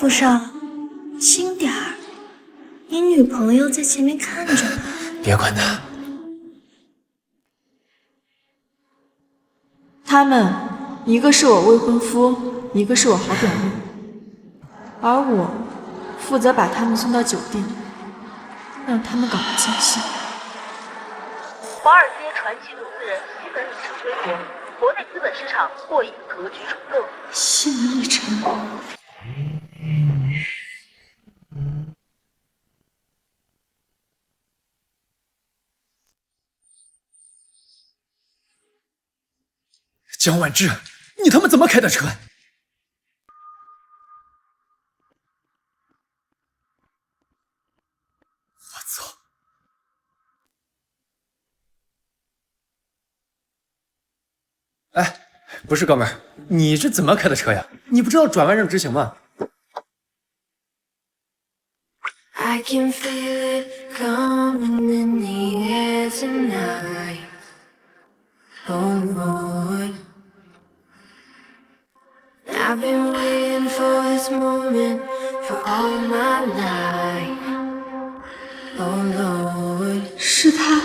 府上，轻点儿，你女朋友在前面看着呢。别管他。他们一个是我未婚夫，一个是我好表妹，而我负责把他们送到酒店，让他们搞个尽兴。华尔街传奇投资人西门已成归国，国内资本市场或已格局重构。西门一成。江婉之，你他妈怎么开的车？我操！哎，不是哥们儿，你这怎么开的车呀？你不知道转弯让直行吗？I can feel it coming in the air tonight. Oh Lord, I've been waiting for this moment for all my life. Oh Lord, 是他。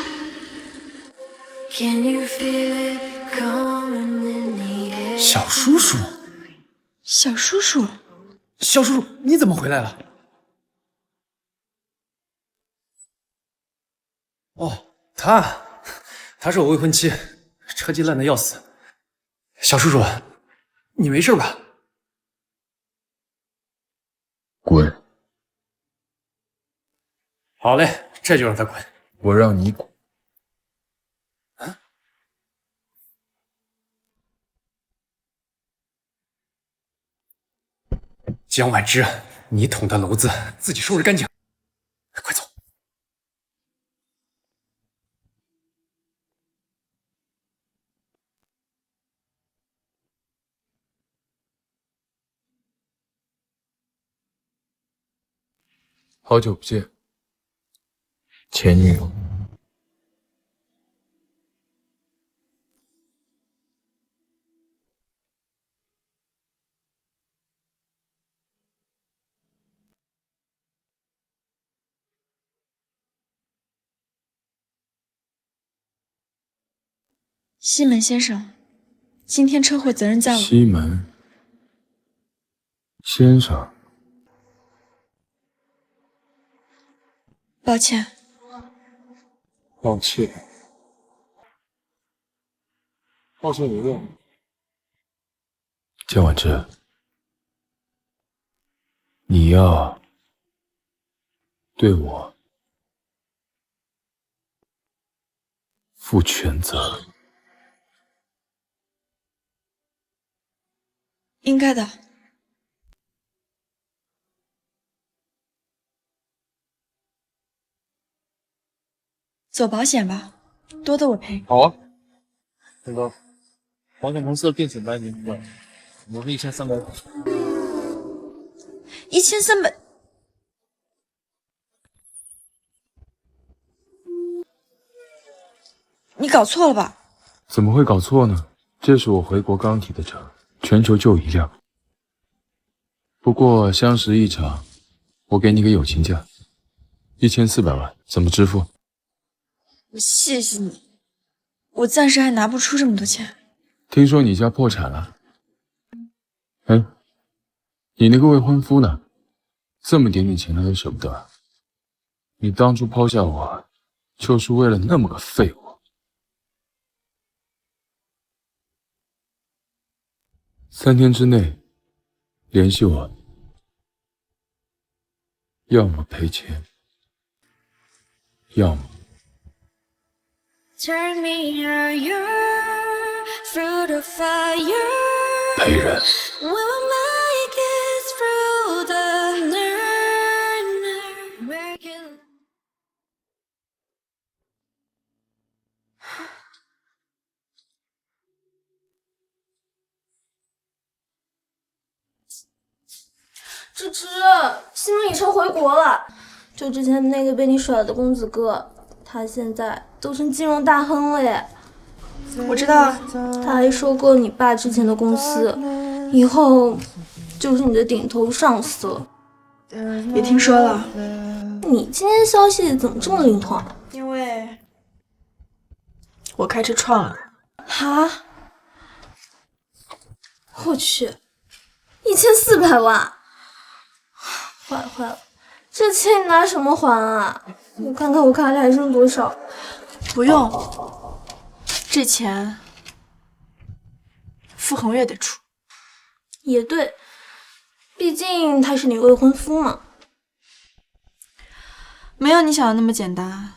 Can you feel it coming in the air? 小叔叔，小叔叔，小叔叔，你怎么回来了？哦，她是我未婚妻，车技烂得要死。小叔叔，你没事吧？滚！好嘞，这就让他滚。我让你滚。江婉之，你捅的娄子，自己收拾干净，快走。好久不见，前女友。西门先生，今天车祸责任在我。西门先生，抱歉。抱歉，抱歉你问。江婉之，你要对我负全责。应该的。走保险吧，多的我赔。好啊，那个保险公司的变险单已经付了，我们1300。1300。你搞错了吧？怎么会搞错呢？这是我回国刚提的车，全球就1辆。不过相识一场，我给你个友情价，1400万，怎么支付？我谢谢你，我暂时还拿不出这么多钱。听说你家破产了？哎，你那个未婚夫呢？这么点钱他都舍不得。你当初抛下我，就是为了那么个废物。3天之内联系我，要么赔钱，要么 Turn me higher through the fire. 赔人。 We'll make it through the night. Make it. 芝芝，西门已成回国了，就之前那个被你甩的公子哥，他现在都成金融大亨了耶。我知道啊，他还收购你爸之前的公司，以后就是你的顶头上司。别听说了，你今天消息怎么这么灵通啊？因为我开车撞了。哈？我去，1400万！坏了坏了，这钱你拿什么还啊？我看看我卡里还剩多少。不用，这钱傅恒月得出。也对，毕竟他是你未婚夫嘛。没有你想的那么简单。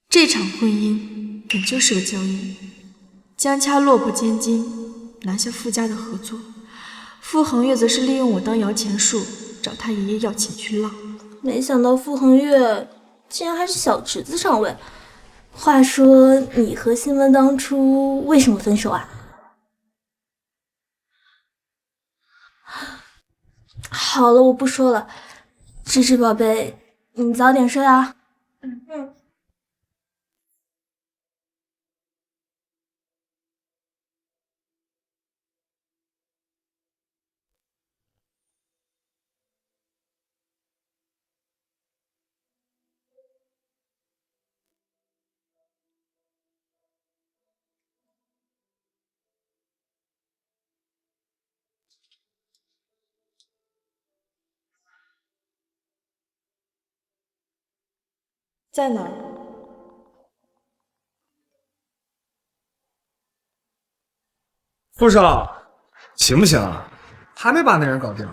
这场婚姻本就是个交易，江掐落魄千金，拿下傅家的合作。傅恒月则是利用我当摇钱树，找他爷爷要钱去浪。没想到傅恒月竟然还是小侄子上位。话说，你和新闻当初为什么分手啊？好了，我不说了。芝芝宝贝，你早点睡啊。在哪儿？傅少，行不行啊？还没把那人搞定。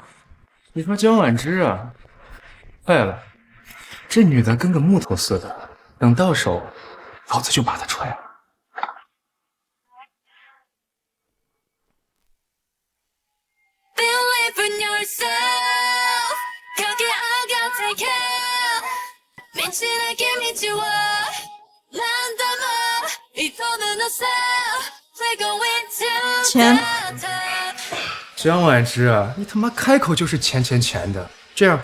你说江婉之啊，坏了，这女的跟个木头似的，等到手，老子就把她踹了。钱。江婉之啊，你他妈开口就是钱钱钱的。这样，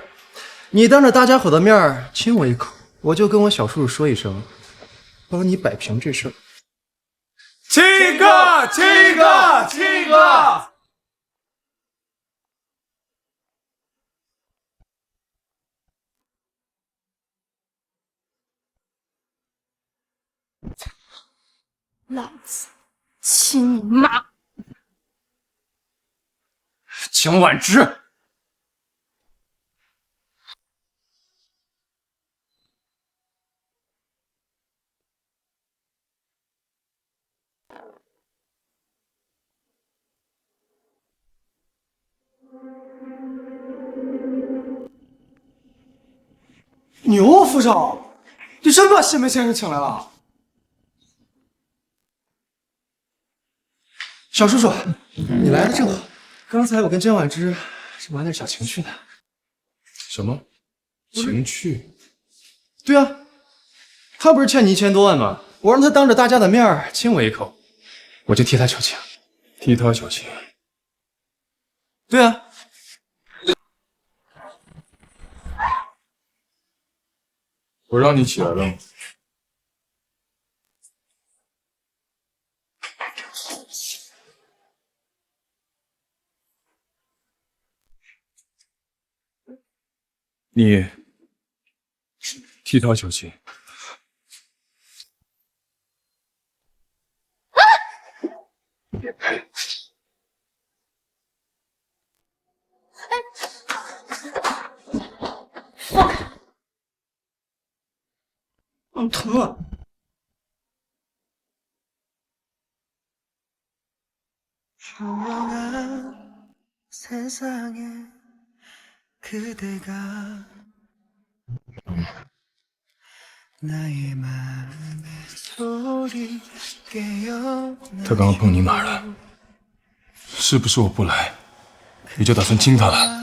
你当着大家伙的面儿亲我一口，我就跟我小叔叔说一声，帮你摆平这事儿。亲哥，亲哥，亲哥！老子亲你妈！江婉之，牛啊，傅少，你真把谢梅先生请来了。小叔叔，你来的正好。刚才我跟江婉之是玩点小情趣呢。什么情趣？对啊，他不是欠你1000多万吗？我让他当着大家的面亲我一口，我就替他求情。替他求情？对啊。我让你起来了吗？你替他求情。别配！疼啊！他刚刚碰你哪儿了？是不是我不来，你就打算亲他了？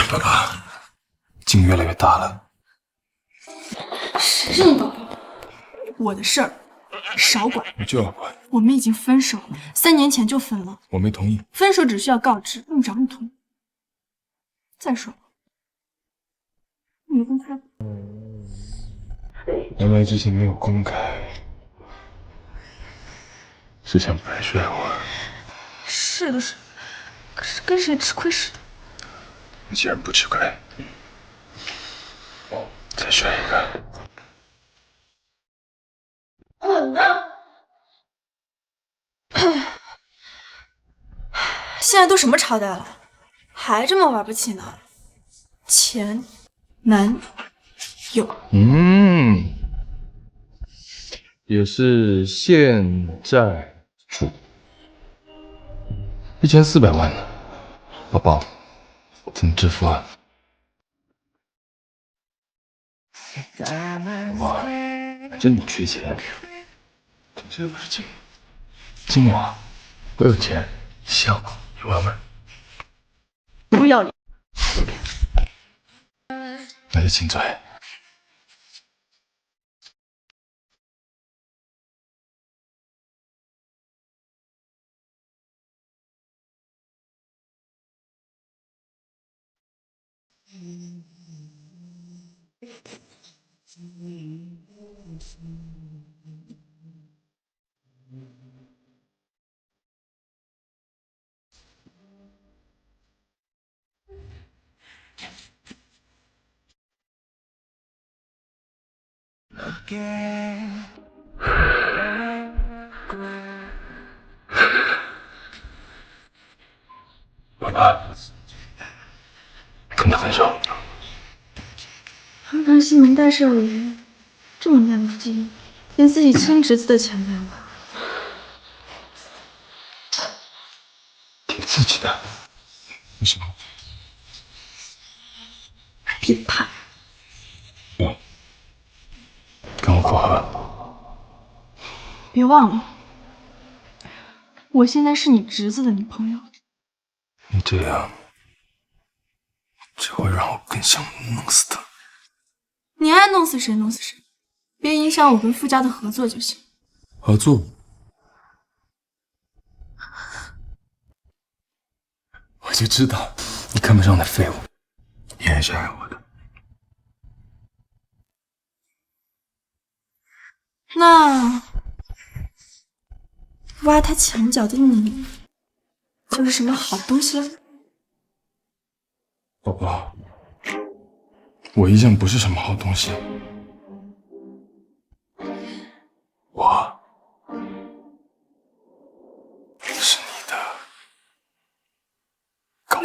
爸爸，劲越来越大了。谁是你爸爸？我的事儿少管。我就要管。我们已经分手了，3年前就分了。我没同意。分手只需要告知，用不着你同意。再说了，你公开吧。原来之前没有公开，是想白睡我。是的是，可是跟谁吃亏似的。你既然不吃亏，再选一个。现在都什么朝代了，还这么玩不起呢？前男友，也是现在住1400万呢，宝宝，怎么支付啊？宝宝，真你缺钱，这不是敬我啊？我有钱，像1万万，不要脸！那就亲嘴。宝宝，跟他分手。堂堂西门大少爷，这么难不敬，连自己亲侄子的钱都要花。挺自己的，为什么？别怕，跟我复合。别忘了，我现在是你侄子的女朋友。你这样只会让我更想弄死他。你爱弄死谁弄死谁，别影响我跟傅家的合作就行。合作？我就知道你看不上那废物，你还是爱我的。那挖他墙角的你，就是什么好东西了？宝宝，我一向不是什么好东西。我是你的狗。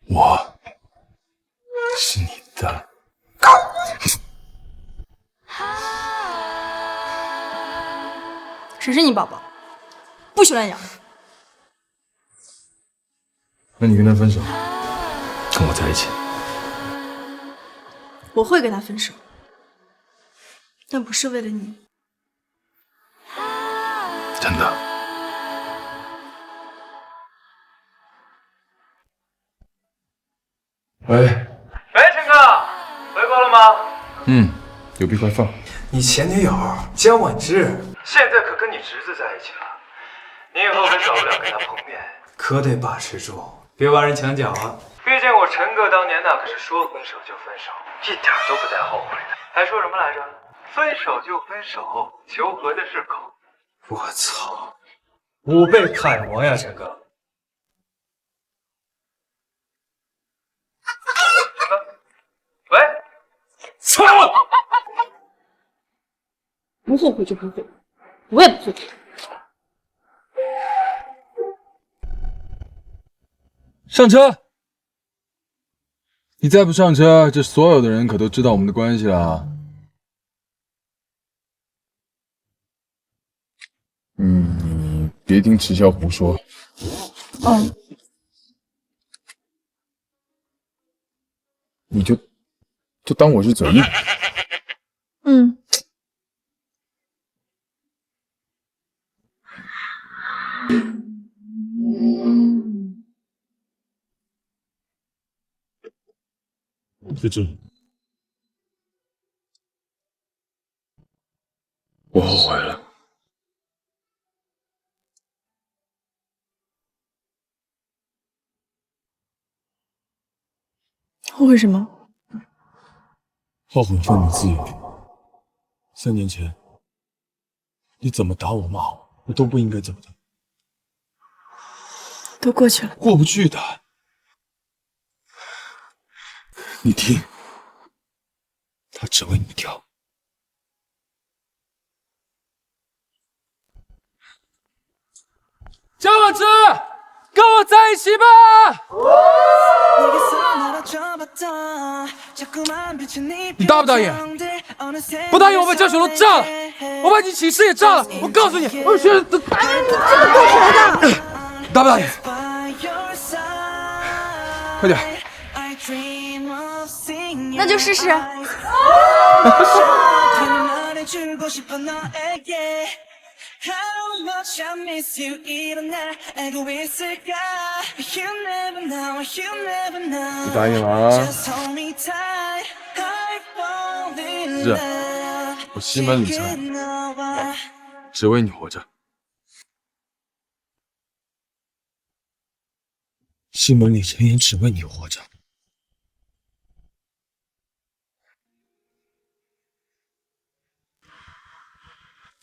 我是你的狗。谁是你宝宝？不许乱养！那你跟他分手，跟我在一起。我会跟他分手，但不是为了你。真的？喂，陈哥，回国了吗？有币快放。你前女友江婉之，现在可跟你侄子在一起了，你以后可少不了跟他碰面，可得把持住，别挖人墙角啊！毕竟我陈哥当年那可是说分手就分手，一点都不带后悔的。还说什么来着？分手就分手，求和的是狗。我操，5倍看王呀，陈哥！喂，操！不后悔就不悔，我也不后悔。上车！你再不上车，这所有的人可都知道我们的关系了。你别听迟潇胡说。你就当我是嘴硬。就这。后悔什么？后悔放你自由。3年前，你怎么打我骂我，我都不应该走的。都过去了。过不去的。你听，他只为你跳。江婉之，跟我在一起吧！你答不答应？不答应，我把教学楼炸了，我把你寝室也炸了！我告诉你，我学生答应你这么多钱的，答不答应？快点！那就试试。你答应了啊？是，我西门李晨，只为你活着。西门李晨也只为你活着。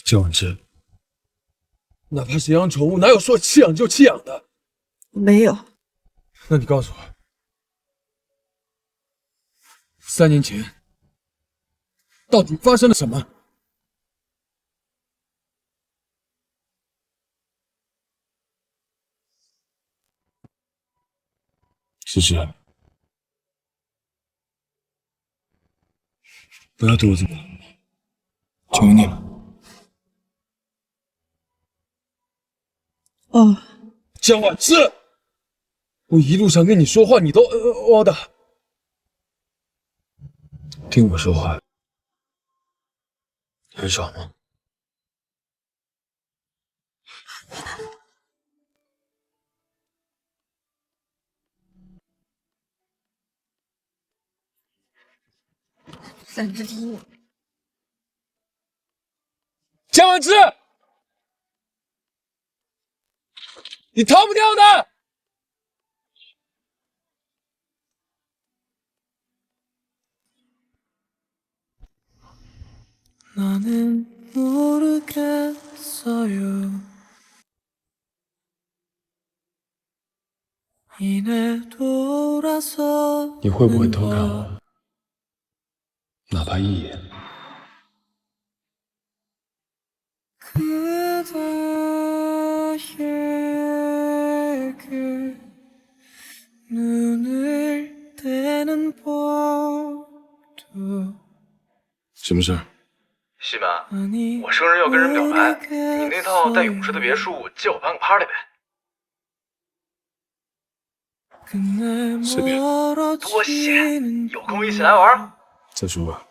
江婉之，哪怕是养宠物，哪有说弃养就弃养的？没有。那你告诉我，3年前到底发生了什么？诗诗，不要对我这么冷漠，求你了。哦，江婉之，我一路上跟你说话，你都哦的。听我说话，很爽吗？3只听我。江婉之，你逃不掉的！你会不会偷看我？哪怕一眼。什么事儿？西门，我生日要跟人表白，你那套带泳池的别墅借我办个 party 呗。随便。多闲，有空一起来玩。再说吧。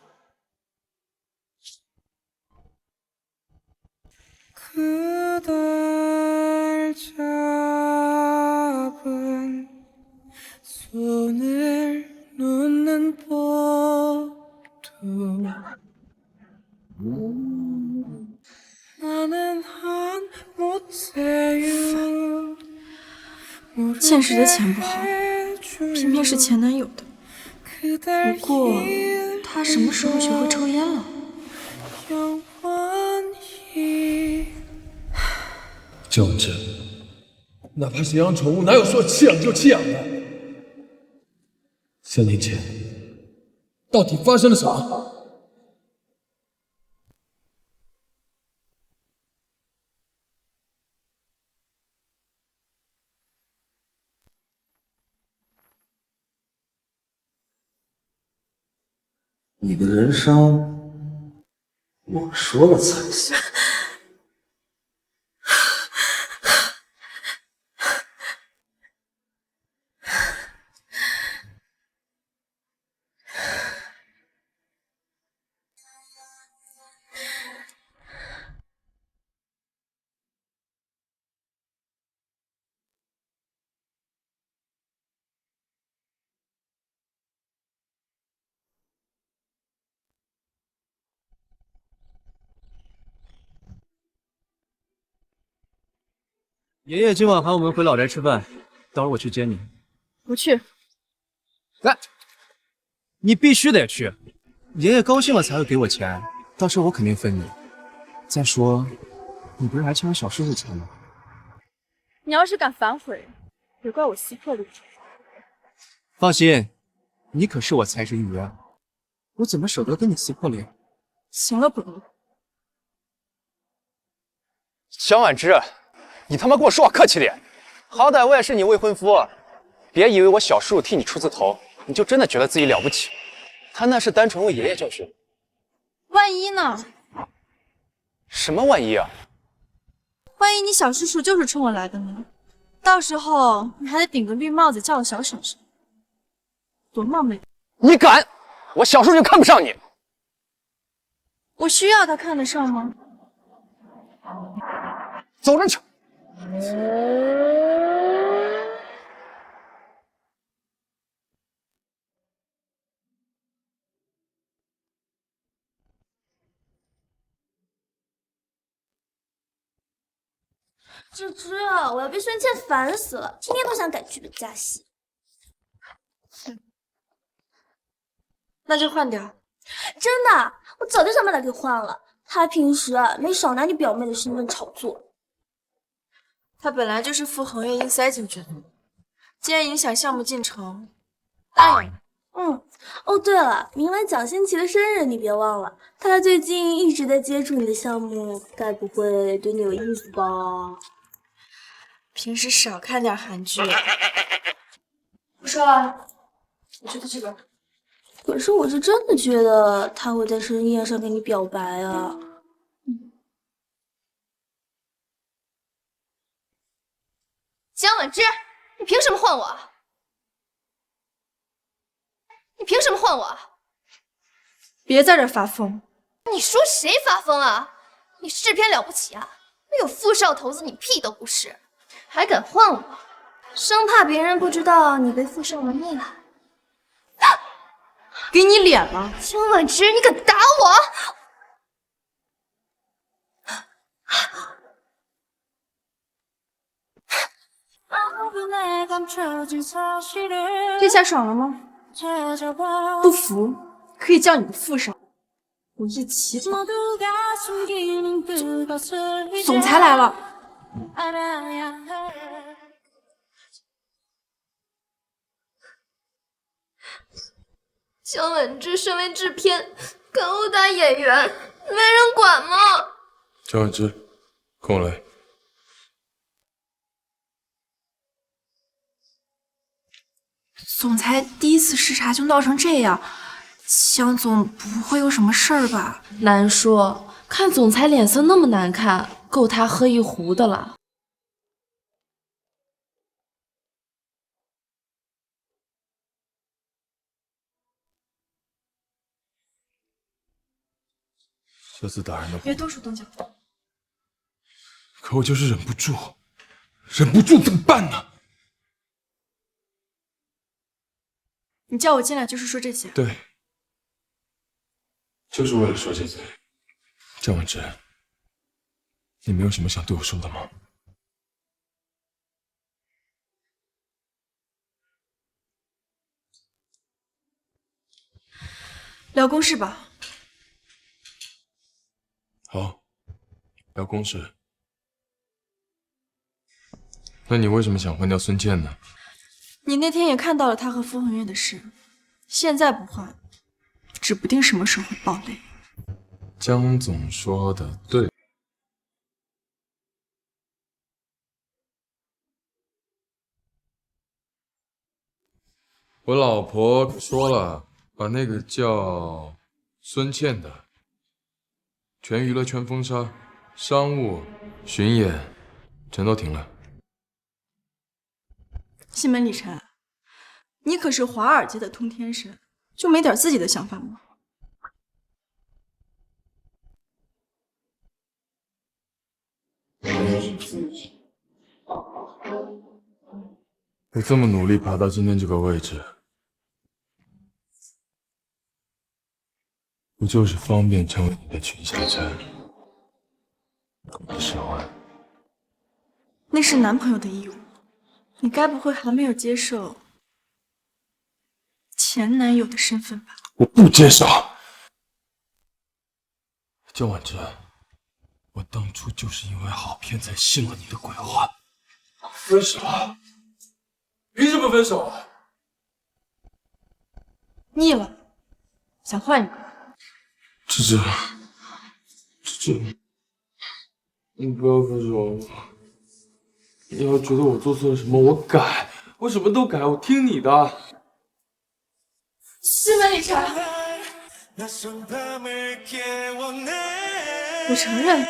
现实的钱不好，偏偏是前男友的。不过他什么时候学会抽烟了？江婉之，哪怕是养宠物，哪有说弃养就弃养的？3年前，到底发生了什么？你的人生，我说了才行。爷爷今晚喊我们回老宅吃饭，待会儿我去接你。不去。来，你必须得去，爷爷高兴了才会给我钱，到时候我肯定分你。再说，你不是还欠我小叔叔钱吗？你要是敢反悔，别怪我撕破脸。放心，你可是我财神爷，我怎么舍得跟你撕破脸？行了，本龙。小婉之，你他妈跟我说话客气点，好歹我也是你未婚夫，别以为我小叔叔替你出次头，你就真的觉得自己了不起。他那是单纯为爷爷着想。万一呢？什么万一啊？万一你小叔叔就是冲我来的呢？到时候你还得顶个绿帽子叫我小婶婶，多冒昧！你敢？我小叔就看不上你。我需要他看得上吗？走着去。芝芝，我要被孙茜烦死了，天天都想改剧本加戏。那就换掉。真的，我早就想把他给换了。他平时没少拿你表妹的身份炒作。他本来就是傅恒月硬塞进去的，既然影响项目进程，答应。哦对了，明晚蒋欣琪的生日你别忘了，他最近一直在接触你的项目，该不会对你有意思吧？平时少看点韩剧。不说了，我觉得这个。可是我是真的觉得他会在生日宴上跟你表白啊。江婉之，你凭什么换我？你凭什么换我？别在这发疯！你说谁发疯啊？你是制片了不起啊？没有傅少头子，你屁都不是，还敢换我？生怕别人不知道你被傅少玩腻了。给你脸了！江婉之，你敢打我？这下爽了吗？不服可以叫你的副手，我一起打。总裁来了。江婉之身为制片，敢殴打演员，没人管吗？江婉之，跟我来。总裁第一次视察就闹成这样，江总不会有什么事儿吧？难说，看总裁脸色那么难看，够他喝一壶的了。这次打人的别动手动脚。可我就是忍不住，忍不住怎么办呢？你叫我进来就是说这些？对，就是为了说这些。张婉之，你没有什么想对我说的吗？聊公事吧。好，聊公事。那你为什么想换掉孙茜呢？你那天也看到了他和傅恒月的事，现在不换，指不定什么时候会爆雷。江总说的对。我老婆说了，把那个叫孙茜的全娱乐圈封杀，商务、巡演全都停了。西门里晨，你可是华尔街的通天神，就没点自己的想法吗？我这么努力爬到今天这个位置，不就是方便成为你的裙下针？10万，那是男朋友的义务，你该不会还没有接受前男友的身份吧。我不接受。江婉之，我当初就是因为好骗才信了你的鬼话。分手？凭什么分手？腻了，想换一个。芝芝，你不要分手了。你要觉得我做错了什么，我改，我什么都改，我听你的。西门里茶，我承认，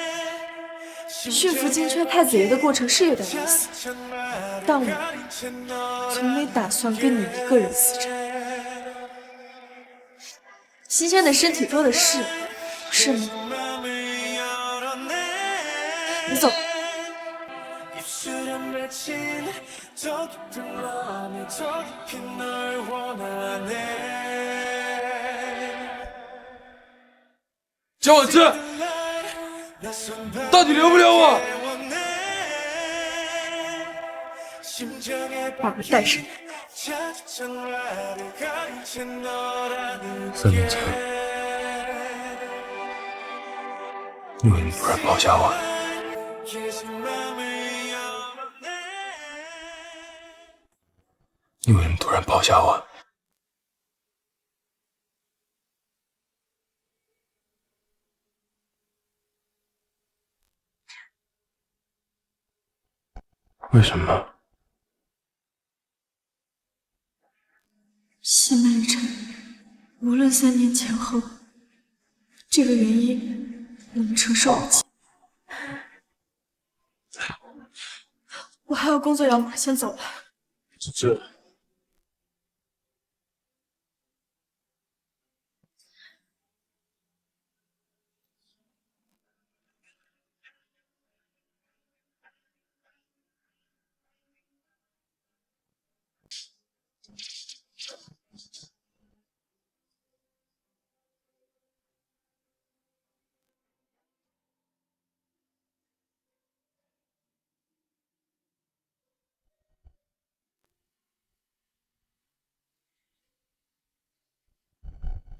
驯服金阙太子爷的过程是有点意思，但我从没打算跟你一个人死缠。新鲜的身体多的是，是吗？你走。江婉之，到底留不留我？把我带上。3年前，你为什么突然抛下我？你为什么突然抛下我？为什么？西门里尘，无论3年前后，这个原因我们承受不起。我还有工作要忙，先走了。芝芝，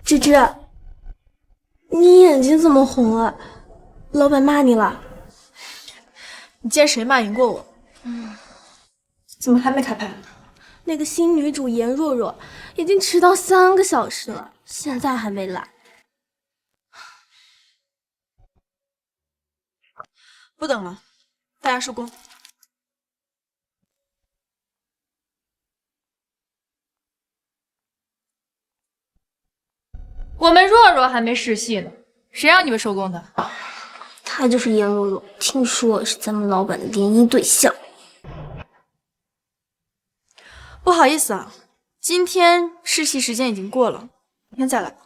芝芝，你眼睛怎么红了？老板骂你了？你见谁骂赢过我？怎么还没开拍？那个新女主颜若若已经迟到3个小时了，现在还没来。不等了，大家收工。我们若若还没试戏呢，谁让你们收工的？她就是颜若若，听说是咱们老板的联姻对象。不好意思啊，今天试戏时间已经过了，明天再来。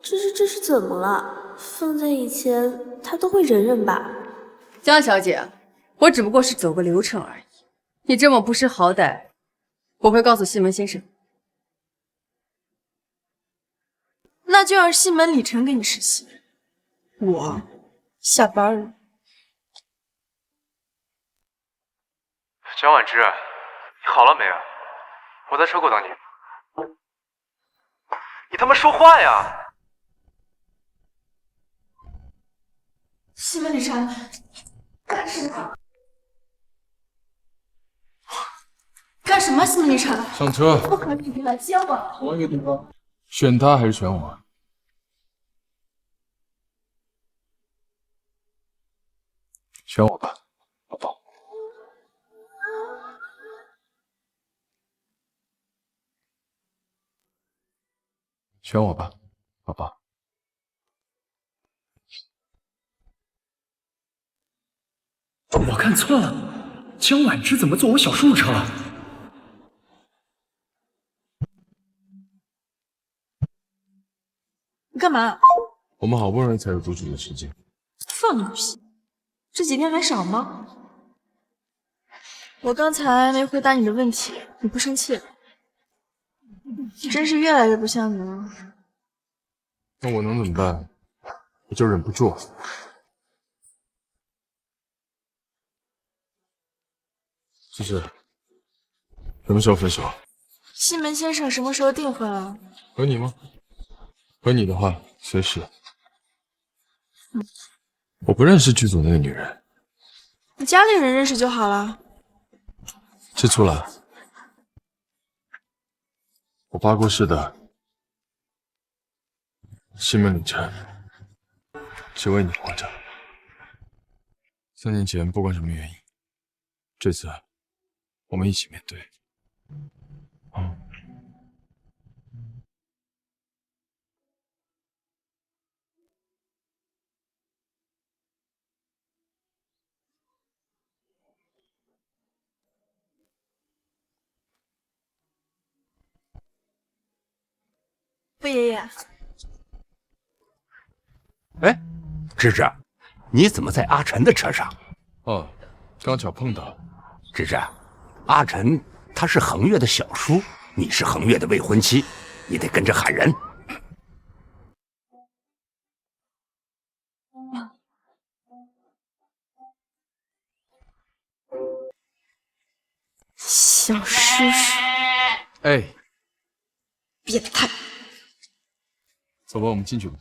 这是怎么了？放在以前，她都会忍忍吧。江小姐，我只不过是走个流程而已，你这么不识好歹，我会告诉西门先生。那就让西门里尘给你实习，我下班了。江婉之，你好了没有？我在车库等你。你他妈说话呀！西门里尘，干什么？干什么？西门里尘，上车。不和你来接我。同一个地方。选他还是选我？选我吧，宝宝。选我吧，宝宝。我看错了，江婉之怎么坐我小叔车了？你干嘛？我们好不容易才有独处的时间。放你屁！这几天还少吗？我刚才没回答你的问题，你不生气？真是越来越不像你了。那我能怎么办？我就忍不住。芝芝，什么时候分手？西门先生什么时候订婚啊？和你吗？和你的话，随时。我不认识剧组那个女人，你家里人认识就好了。吃醋了？我发过誓的，西门礼晨，只为你活着。3年前，不管什么原因，这次我们一起面对。傅爷爷，哎，芝芝，你怎么在阿晨的车上？哦，刚巧碰到。芝芝，阿晨他是恒月的小叔，你是恒月的未婚妻，你得跟着喊人。小叔叔，哎，变态！走吧，我们进去吧。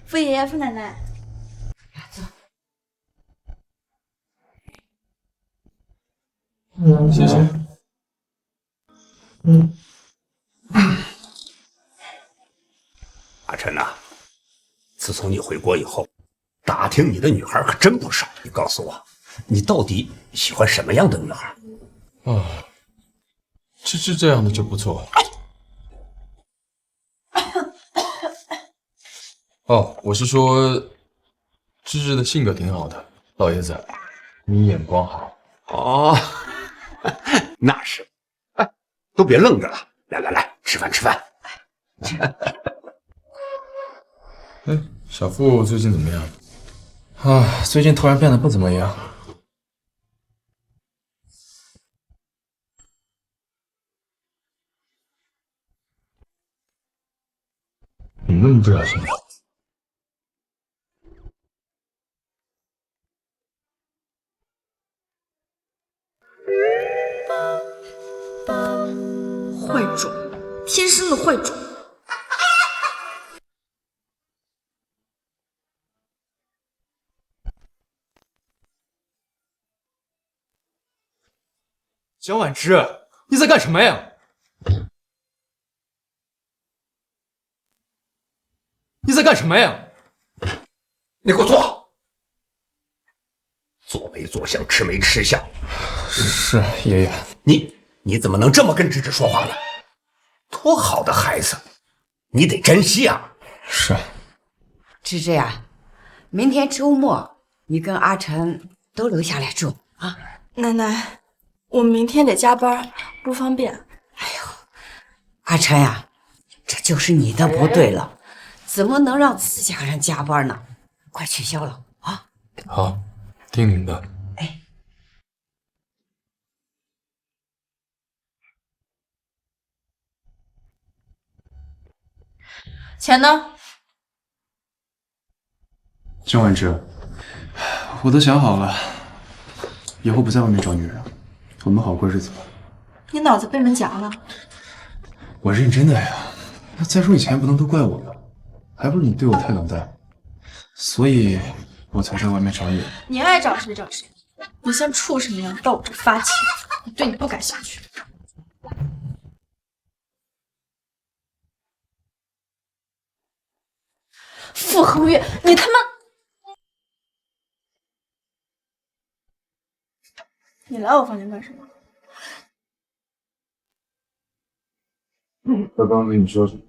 傅爷爷、傅奶奶，谢谢。阿晨呐，自从你回国以后，打听你的女孩可真不少。你告诉我，你到底喜欢什么样的女孩？啊，芝芝这样的就不错。哦，我是说，芝芝的性格挺好的，老爷子，你眼光好。哦，那是。哎，都别愣着了，来，吃饭吃饭。哎，小付最近怎么样？啊，最近突然变得不怎么样。你那么不小心的？坏种，天生的坏种。江婉之，你在干什么呀？你在干什么呀？你给我坐！坐没坐相，吃没吃相。是爷爷。你怎么能这么跟芝芝说话呢？多好的孩子，你得珍惜啊！是。芝芝呀，明天周末你跟阿晨都留下来住啊。奶奶，我明天得加班，不方便。阿晨呀，这就是你的不对了，怎么能让自家人加班呢？快取消了啊！好，听您的。钱呢？江婉之，我都想好了，以后不在外面找女人，我们好过日子吧。你脑子被门夹了？我认真的呀。再说以前不能都怪我吧，还不是你对我太冷淡，所以我才在外面找你。你爱找谁找谁，你像畜生一样到我这发情，我对你不感兴趣。傅恒月，你他妈！你来我房间干什么？他刚刚跟你说什么？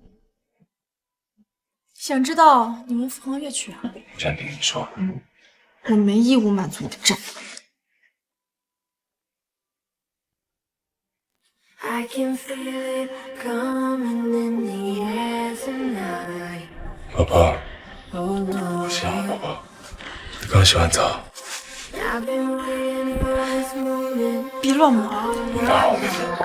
想知道你问傅恒月去啊？暂停，你说。我没义务满足你的战略。宝宝，我想宝宝，你刚洗完澡。别乱摸！你看我没摸过。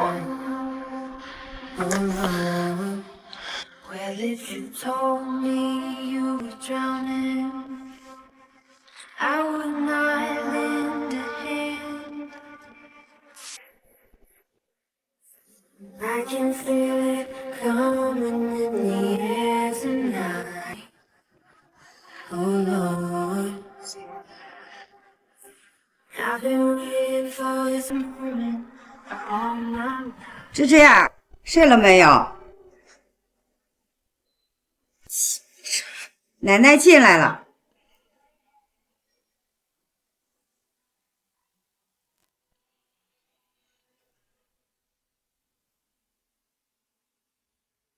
芝芝呀，睡了没有？奶奶进来了。